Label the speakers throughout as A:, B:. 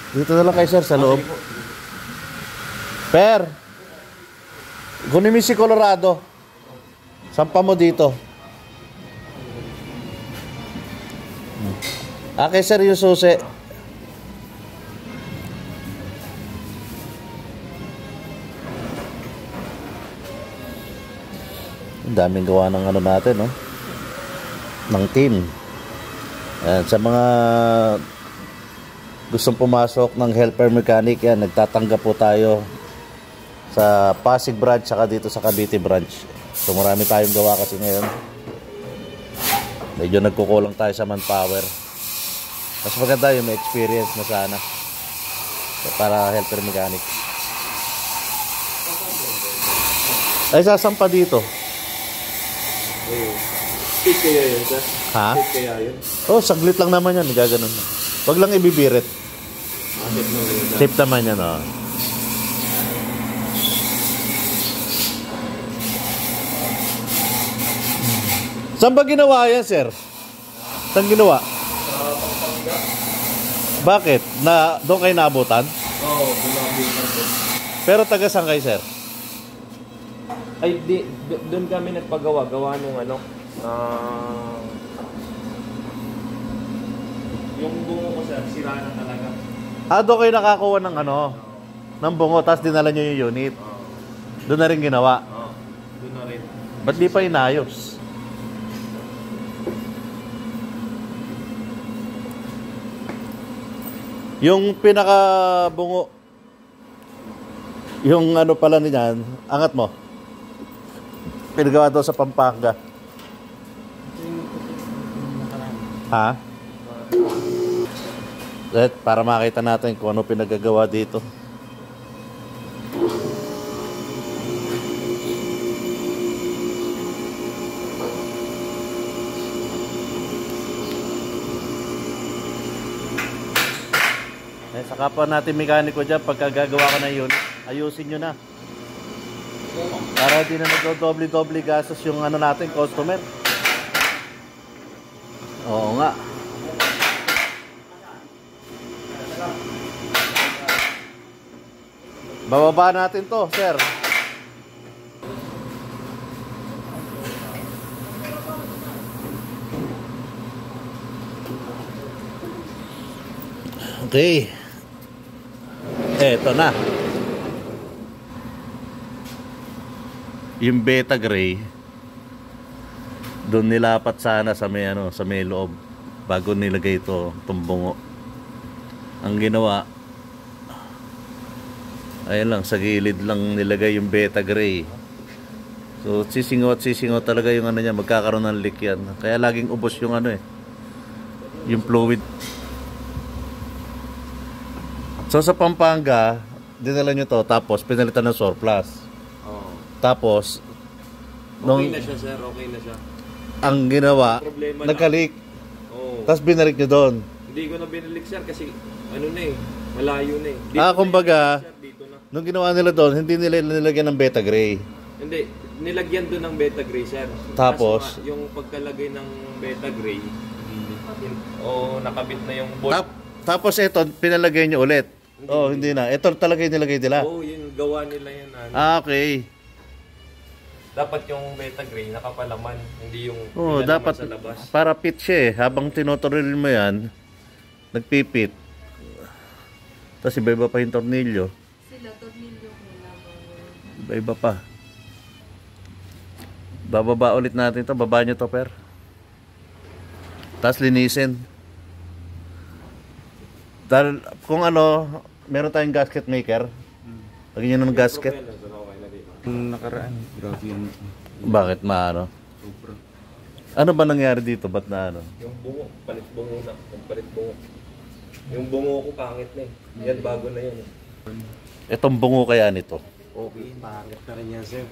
A: Dito na lang kay sir sa loob. Per, kunin mo si Colorado. Sampa mo dito. Kay sir yung susi. Ang daming gawa ng ano natin, no? Ng team. Ayan, sa mga gustong pumasok ng helper mechanic, yan, nagtatanggap po tayo sa Pasig branch saka dito sa Cavite branch. So marami tayong gawa kasi ngayon. Medyo nagkukulang tayo sa manpower. Mas maganda yung may experience na sana para helper mechanic. Ay, sasampa dito.
B: Tip kaya yun, sir?
A: Ha?
B: Tip kaya yun?
A: Oh, saglit lang naman yan. Gaganon na. Wag lang ibibirit. Tip naman yan, oh. Saan ba ginawa yan, sir? Saan ginawa? Bakit? Doon kayo naabutan?
B: Oo, binabutan ko.
A: Pero taga saan kayo, sir?
B: Ay, doon kami nagpagawa. Gawa nung ano, yung bungo ko, sir, sira na talaga.
A: Doon kayo nakakuha ng ano, ng bungo, tapos dinala nyo yung unit. Doon na rin ginawa.
B: Oo, doon na rin.
A: Ba't di pa inayos? Yung pinaka-bungo, yung ano pala niyan, angat mo. Pinagawa daw sa Pampanga. Ha? Para makita natin kung ano pinagagawa dito. Sa kapwa natin mekaniko dyan, pagka gagawa ka ng unit, ayusin nyo na. Para di na nag-doble-doble gastos yung ano natin, customer. Oo nga. Bababa natin to, sir. Okay. Eto na. Yung beta gray, doon nilapat sana sa may ano, sa may loob bago nilagay ito, itong bungo. Ang ginawa, ayun lang, sa gilid lang nilagay yung beta gray. So sisingot talaga yung ano niya, magkakaroon ng leak yan. Kaya laging ubos yung ano yung fluid. So sa Pampanga, dinala nyo to, tapos pinalitan ng surplus. Tapos
B: Okay na siya, sir. Okay na siya.
A: Ang ginawa, nagka-leak. Tapos binalik nyo doon.
B: Hindi ko na binalik, sir, kasi ano na malayo na Dito
A: kumbaga,
B: na dito na.
A: nung ginawa nila doon, hindi nila nilagyan ng beta gray.
B: Hindi, nilagyan doon ng beta gray, sir.
A: Tapos,
B: yung pagkalagay ng beta gray, nakabit na yung bolt.
A: Tapos ito, pinalagay nyo ulit. Hindi na. Ito talaga yung nilagay nila.
B: Yung gawa nila yan.
A: Okay.
B: Dapat yung beta gray nakapalaman, hindi yung
A: dapat
B: sa labas.
A: Para pit siya habang tinotoril mo yan, nagpipit. Tapos iba-iba pa yung tornilyo.
C: Sila tornilyo muna.
A: Iba-iba pa. Bababa ulit natin ito. Baba nyo to, per. Tapos linisin. Dahil kung ano, meron tayong gasket maker. Lagyan nyo ng gasket.
D: Nakaraan, grabe yun.
A: Bakit maano?
D: Sobra.
A: Ano ba nangyari dito? Ba't na ano?
B: Yung bungo, palit bungo na. Palit bungo. Yung bungo ko pangit na Yan, bago na yan
A: Itong bungo kaya nito?
D: Okay, pangit na rin yan, sir.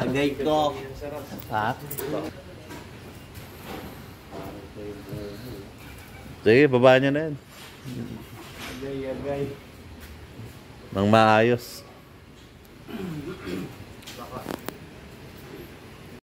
B: Agay ko.
A: Ha? Sige, baba nyo na yan.
B: Agay.
A: Nang maayos.